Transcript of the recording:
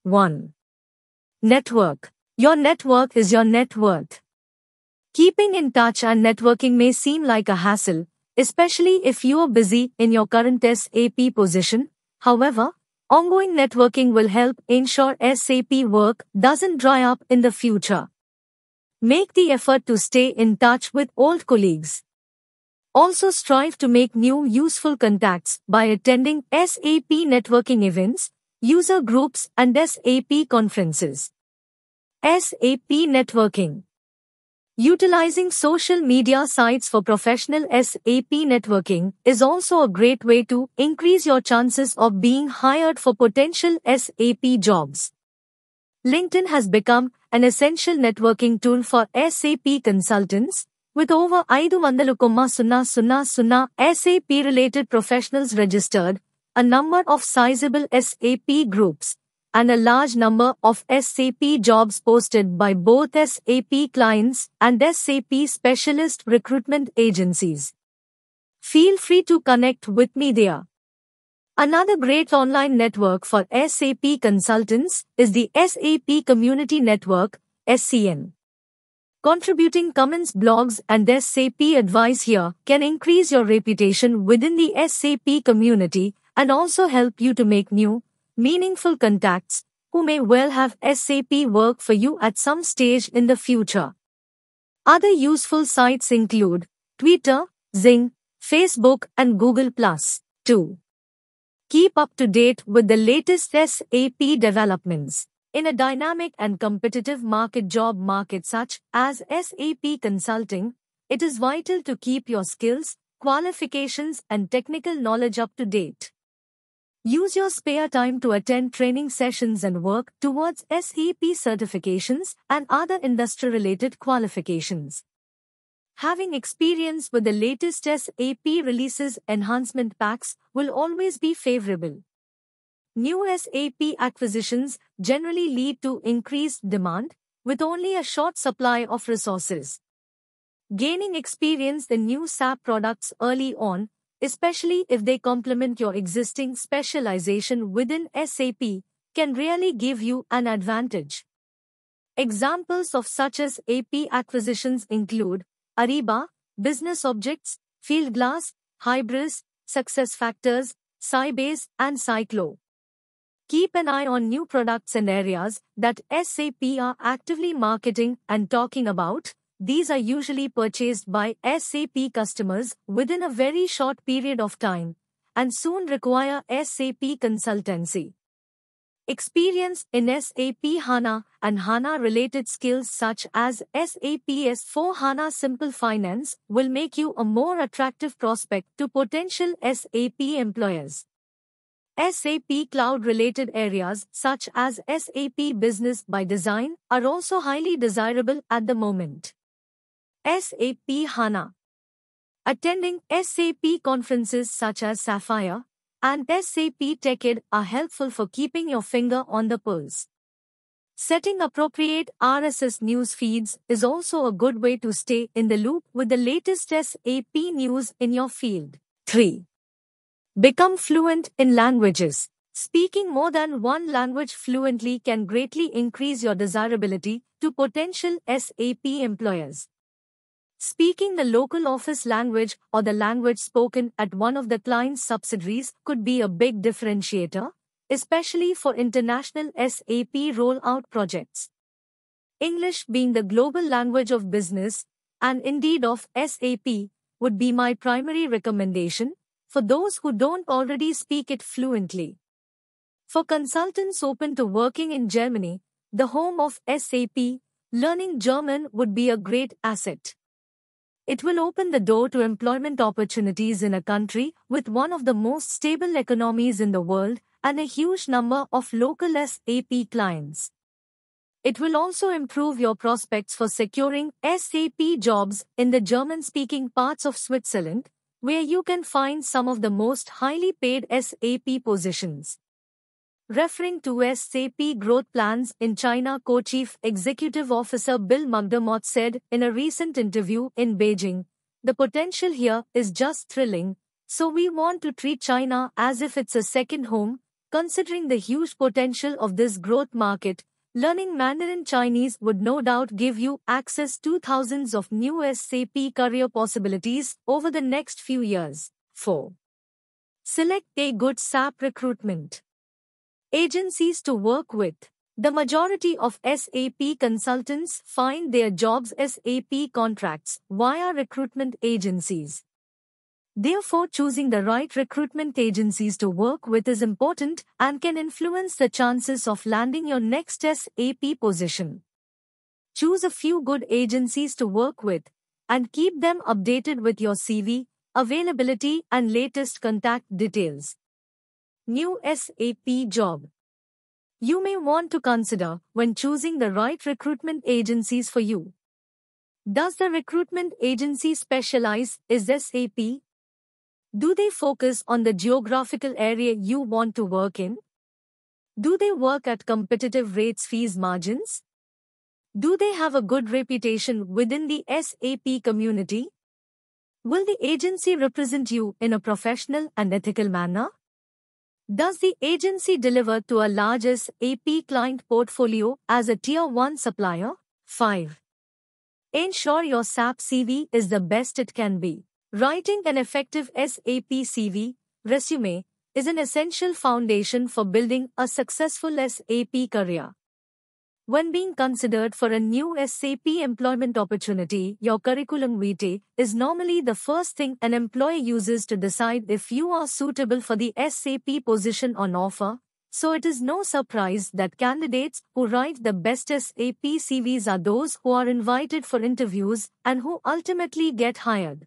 1. Network. Your network is your net worth. Keeping in touch and networking may seem like a hassle, especially if you are busy in your current SAP position. However, ongoing networking will help ensure SAP work doesn't dry up in the future. Make the effort to stay in touch with old colleagues. Also strive to make new useful contacts by attending SAP networking events, user groups and SAP conferences. SAP networking. Utilizing social media sites for professional SAP networking is also a great way to increase your chances of being hired for potential SAP jobs. LinkedIn has become an essential networking tool for SAP consultants, with over 500,000 SAP-related professionals registered, a number of sizable SAP groups, and a large number of SAP jobs posted by both SAP clients and SAP specialist recruitment agencies. Feel free to connect with me there. Another great online network for SAP consultants is the SAP Community Network, SCN. Contributing comments, blogs, and SAP advice here can increase your reputation within the SAP community and also help you to make new, meaningful contacts who may well have SAP work for you at some stage in the future. Other useful sites include Twitter, Xing, Facebook, and Google+. 2. Keep up to date with the latest SAP developments. In a dynamic and competitive job market such as SAP consulting, it is vital to keep your skills, qualifications, and technical knowledge up to date. Use your spare time to attend training sessions and work towards SAP certifications and other industry-related qualifications. Having experience with the latest SAP releases enhancement packs will always be favorable. New SAP acquisitions generally lead to increased demand, with only a short supply of resources. Gaining experience in new SAP products early on, especially if they complement your existing specialization within SAP, can really give you an advantage. Examples of such SAP acquisitions include Ariba, Business Objects, Fieldglass, Hybris, SuccessFactors, Sybase, and Cyclo. Keep an eye on new products and areas that SAP are actively marketing and talking about. These are usually purchased by SAP customers within a very short period of time and soon require SAP consultancy. Experience in SAP HANA and HANA-related skills such as SAP S/4HANA Simple Finance will make you a more attractive prospect to potential SAP employers. SAP cloud-related areas such as SAP Business by Design are also highly desirable at the moment. SAP HANA. Attending SAP conferences such as Sapphire and SAP TechEd are helpful for keeping your finger on the pulse. Setting appropriate RSS news feeds is also a good way to stay in the loop with the latest SAP news in your field. 3. Become fluent in languages. Speaking more than one language fluently can greatly increase your desirability to potential SAP employers. Speaking the local office language or the language spoken at one of the client's subsidiaries could be a big differentiator, especially for international SAP rollout projects. English, being the global language of business, and indeed of SAP, would be my primary recommendation for those who don't already speak it fluently. For consultants open to working in Germany, the home of SAP, learning German would be a great asset. It will open the door to employment opportunities in a country with one of the most stable economies in the world and a huge number of local SAP clients. It will also improve your prospects for securing SAP jobs in the German-speaking parts of Switzerland, where you can find some of the most highly paid SAP positions. Referring to SAP growth plans in China, Co-Chief Executive Officer Bill McDermott said in a recent interview in Beijing, "The potential here is just thrilling, so we want to treat China as if it's a second home," Considering the huge potential of this growth market, learning Mandarin Chinese would no doubt give you access to thousands of new SAP career possibilities over the next few years. 4. Select a good SAP recruitment agencies to work with. The majority of SAP consultants find their jobs SAP contracts via recruitment agencies. Therefore, choosing the right recruitment agencies to work with is important and can influence the chances of landing your next SAP position. Choose a few good agencies to work with and keep them updated with your CV, availability, and latest contact details. New SAP job. You may want to consider when choosing the right recruitment agencies for you. Does the recruitment agency specialize in SAP? Do they focus on the geographical area you want to work in? Do they work at competitive rates fees margins? Do they have a good reputation within the SAP community? Will the agency represent you in a professional and ethical manner? Does the agency deliver to a large SAP client portfolio as a Tier 1 supplier? 5. Ensure your SAP CV is the best it can be. Writing an effective SAP CV, resume, is an essential foundation for building a successful SAP career. When being considered for a new SAP employment opportunity, your curriculum vitae is normally the first thing an employer uses to decide if you are suitable for the SAP position on offer, so it is no surprise that candidates who write the best SAP CVs are those who are invited for interviews and who ultimately get hired.